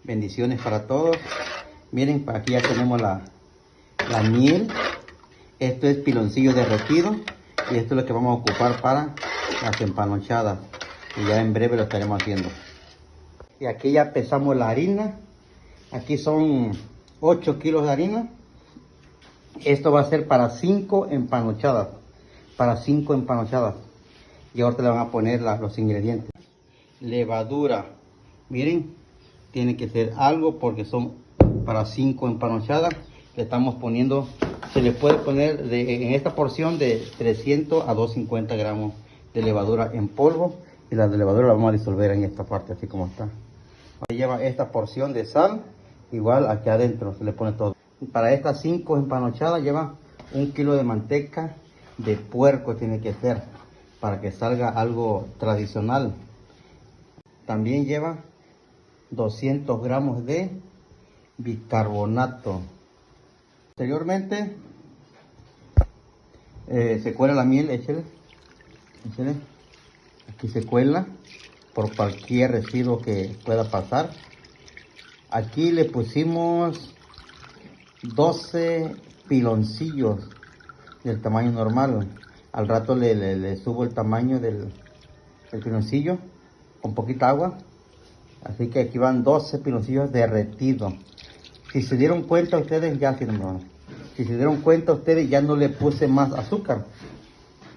Bendiciones para todos. Miren, aquí ya tenemos la miel. Esto es piloncillo derretido. Y esto es lo que vamos a ocupar para las empanochadas. Y ya en breve lo estaremos haciendo. Y aquí ya pesamos la harina. Aquí son 8 kilos de harina. Esto va a ser para 5 empanochadas. Para 5 empanochadas. Y ahorita le van a poner los ingredientes. Levadura. Miren, tiene que ser algo porque son para 5 empanochadas. Le estamos poniendo, se le puede poner en esta porción de 300 a 250 gramos de levadura en polvo. Y la de levadura la vamos a disolver en esta parte, así como está. Lleva esta porción de sal, igual aquí adentro se le pone todo. Para estas 5 empanochadas lleva 1 kilo de manteca de puerco, tiene que ser, para que salga algo tradicional. También lleva 200 gramos de bicarbonato. Posteriormente se cuela la miel, échale. Aquí se cuela por cualquier residuo que pueda pasar. Aquí le pusimos 12 piloncillos del tamaño normal. Al rato le subo el tamaño del piloncillo con poquita agua. Así que aquí van 12 piloncillos derretidos. Si se dieron cuenta ustedes, si se dieron cuenta ustedes, ya no le puse más azúcar.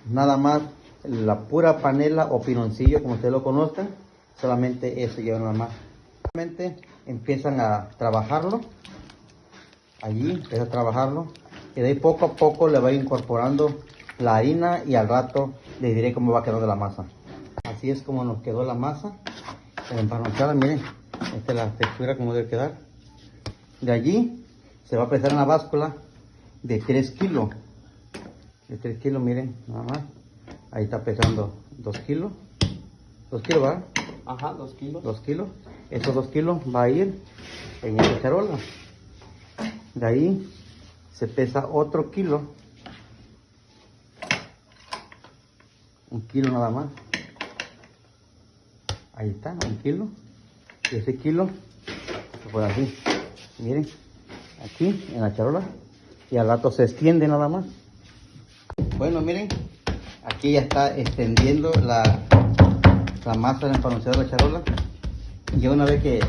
Nada más la pura panela o piloncillo, como ustedes lo conocen. Solamente eso llevan nada más. Solamente empiezan a trabajarlo. Allí empieza a trabajarlo. Y de ahí poco a poco le va incorporando la harina y al rato les diré cómo va quedando la masa. Así es como nos quedó la masa. La empanochada, miren, esta es la textura como debe quedar. De allí se va a pesar en la báscula de 3 kilos. De 3 kilos, miren, nada más. Ahí está pesando 2 kilos. 2 kilos, ¿verdad? Ajá, 2 kilos. 2 kilos. Esos 2 kilos va a ir en esta charola. De ahí se pesa otro kilo. 1 kilo nada más. Ahí está, 1 kilo. Y ese kilo se pone así. Miren, aquí en la charola. Y al rato se extiende nada más. Bueno, miren, aquí ya está extendiendo la masa de empanochada de la charola. Y una vez que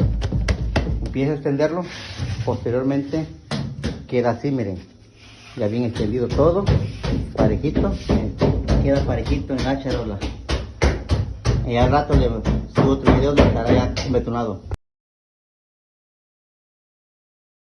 empieza a extenderlo, posteriormente queda así, miren. Ya bien extendido todo, parejito. Queda parejito en la charola. Y al rato le subo otro video donde estará ya betonado.